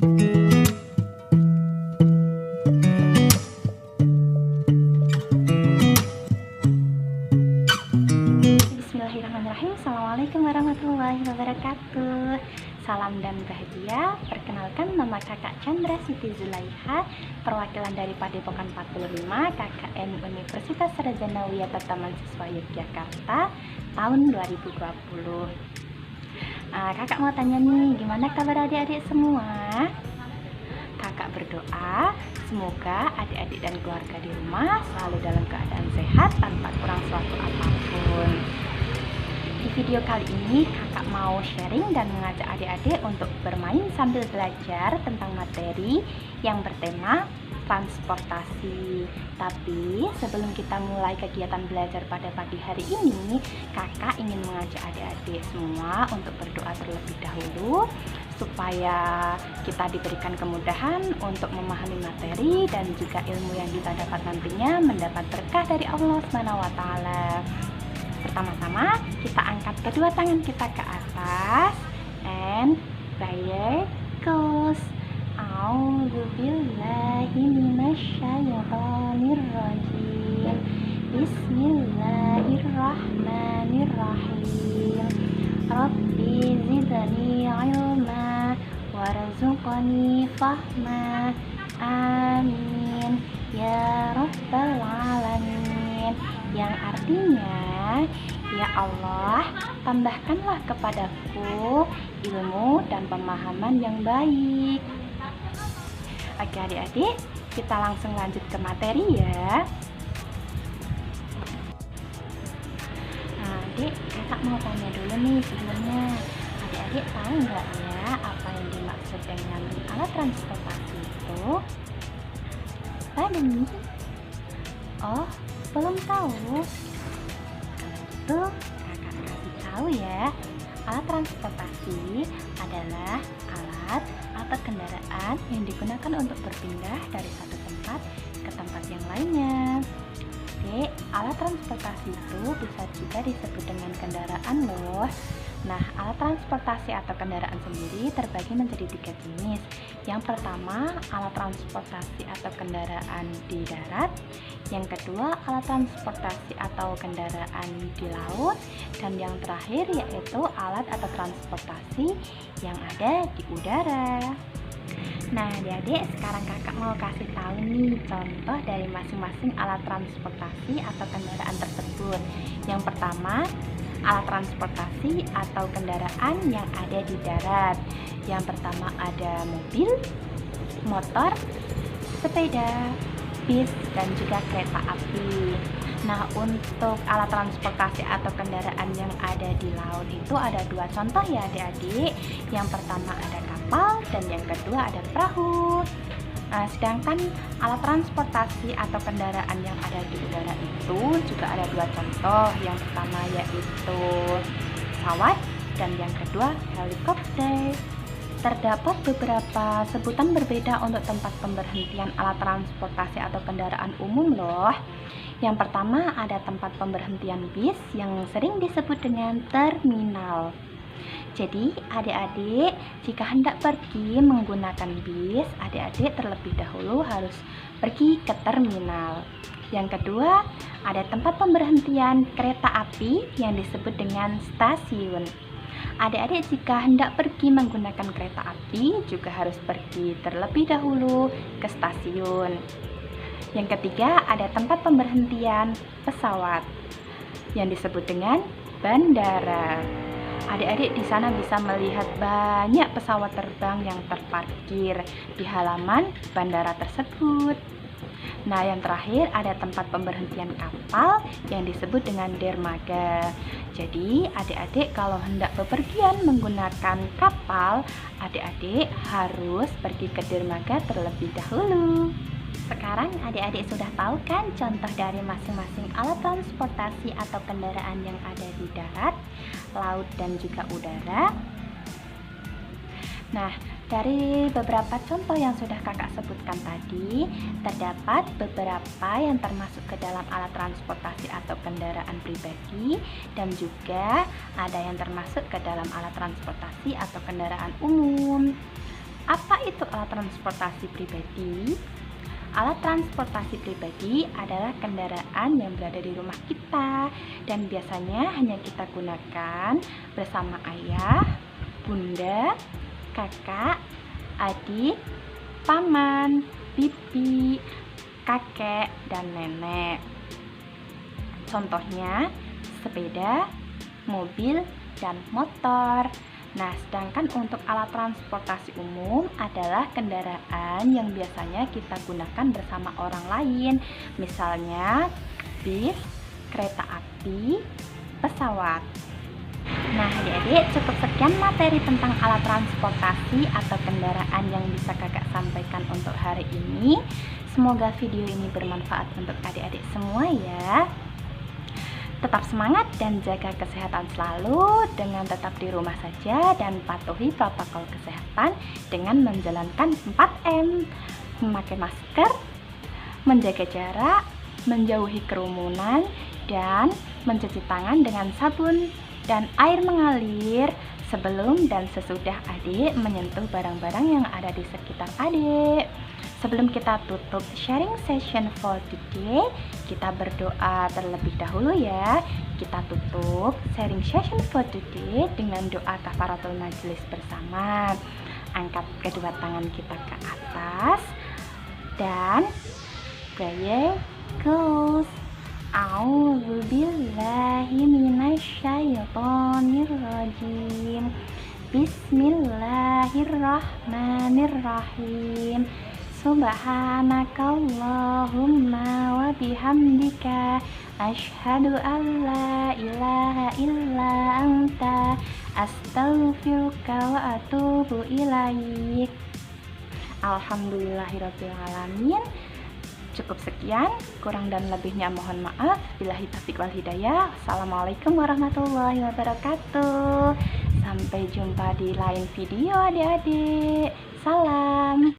Bismillahirrahmanirrahim. Assalamualaikum warahmatullahi wabarakatuh. Salam dan bahagia. Perkenalkan, nama kakak Chandra Siti Zulaiha, perwakilan dari Padepokan 45 KKN Universitas Sarjana Taman Siswa Yogyakarta tahun 2020. Kakak mau tanya nih, gimana kabar adik-adik semua? Kakak berdoa semoga adik-adik dan keluarga di rumah selalu dalam keadaan sehat tanpa kurang suatu apapun. Di video kali ini kakak mau sharing dan mengajak adik-adik untuk bermain sambil belajar tentang materi yang bertema transportasi. Tapi sebelum kita mulai kegiatan belajar pada pagi hari ini, kakak ingin mengajak adik-adik semua untuk berdoa terlebih dahulu supaya kita diberikan kemudahan untuk memahami materi dan juga ilmu yang kita dapat nantinya mendapat berkah dari Allah SWT. Pertama-tama kita angkat kedua tangan kita ke atas and prayer goes. A'udzubillahi minasyaitonirrajim. Bismillahirrahmanirrahim. Rabbi zidni ilma warzuqni fahma. Amin ya rabbal alamin. Yang artinya, ya Allah, tambahkanlah kepadaku ilmu dan pemahaman yang baik. Oke adik-adik, kita langsung lanjut ke materi ya. Adik, kakak mau tanya dulu nih sebelumnya. Adik-adik tahu nggak ya apa yang dimaksud dengan alat transportasi itu? Tadi? Oh, belum tahu? Kalau gitu, kakak kasih tahu ya. Alat transportasi adalah alat atau kendaraan yang digunakan untuk berpindah dari satu tempat ke tempat yang lainnya. Oke, alat transportasi itu bisa juga disebut dengan kendaraan loh. Nah, alat transportasi atau kendaraan sendiri terbagi menjadi 3 jenis. Yang pertama, alat transportasi atau kendaraan di darat. Yang kedua, alat transportasi atau kendaraan di laut. Dan yang terakhir yaitu alat atau transportasi yang ada di udara. Nah, adik-adik, sekarang kakak mau kasih tahu nih contoh dari masing-masing alat transportasi atau kendaraan tersebut. Yang pertama, alat transportasi atau kendaraan yang ada di darat. Yang pertama ada mobil, motor, sepeda, bis, dan juga kereta api. Nah, untuk alat transportasi atau kendaraan yang ada di laut itu ada 2 contoh ya adik-adik. Yang pertama ada kapal dan yang kedua ada perahu. Nah, sedangkan alat transportasi atau kendaraan yang ada di udara itu juga ada 2 contoh. Yang pertama yaitu pesawat dan yang kedua helikopter. Terdapat beberapa sebutan berbeda untuk tempat pemberhentian alat transportasi atau kendaraan umum loh. Yang pertama ada tempat pemberhentian bis yang sering disebut dengan terminal. Jadi adik-adik jika hendak pergi menggunakan bis, adik-adik terlebih dahulu harus pergi ke terminal. Yang kedua ada tempat pemberhentian kereta api yang disebut dengan stasiun. Adik-adik jika hendak pergi menggunakan kereta api juga harus pergi terlebih dahulu ke stasiun. Yang ketiga ada tempat pemberhentian pesawat yang disebut dengan bandara. Adik-adik di sana bisa melihat banyak pesawat terbang yang terparkir di halaman bandara tersebut. Nah, yang terakhir ada tempat pemberhentian kapal yang disebut dengan dermaga. Jadi, adik-adik kalau hendak bepergian menggunakan kapal, adik-adik harus pergi ke dermaga terlebih dahulu. Sekarang adik-adik sudah tahu kan contoh dari masing-masing alat transportasi atau kendaraan yang ada di darat, laut, dan juga udara. Nah, dari beberapa contoh yang sudah kakak sebutkan tadi, terdapat beberapa yang termasuk ke dalam alat transportasi atau kendaraan pribadi, dan juga ada yang termasuk ke dalam alat transportasi atau kendaraan umum. Apa itu alat transportasi pribadi? Alat transportasi pribadi adalah kendaraan yang berada di rumah kita dan biasanya hanya kita gunakan bersama ayah, bunda, kakak, adik, paman, bibi, kakek, dan nenek. Contohnya sepeda, mobil, dan motor. Nah, sedangkan untuk alat transportasi umum adalah kendaraan yang biasanya kita gunakan bersama orang lain. Misalnya bis, kereta api, pesawat. Nah, adik-adik, cukup sekian materi tentang alat transportasi atau kendaraan yang bisa kakak sampaikan untuk hari ini. Semoga video ini bermanfaat untuk adik-adik semua ya. Tetap semangat dan jaga kesehatan selalu dengan tetap di rumah saja dan patuhi protokol kesehatan dengan menjalankan 4M. Memakai masker, menjaga jarak, menjauhi kerumunan, dan mencuci tangan dengan sabun dan air mengalir sebelum dan sesudah adik menyentuh barang-barang yang ada di sekitar adik. Sebelum kita tutup sharing session for today, kita berdoa terlebih dahulu ya. Kita tutup sharing session for today dengan doa kafaratul majelis bersama. Angkat kedua tangan kita ke atas dan prayer goes. A'udzu billahi minasyaitonir rajim. Bismillahirrahmanirrahim. Subhanakallahumma wa bihamdika asyhadu an la ilaha illa anta astaghfiruka wa atubu ilaik. Alhamdulillahirabbil alamin. Cukup sekian, kurang dan lebihnya mohon maaf. Billahi taufiq wal hidayah. Assalamualaikum warahmatullahi wabarakatuh. Sampai jumpa di lain video adik-adik. Salam.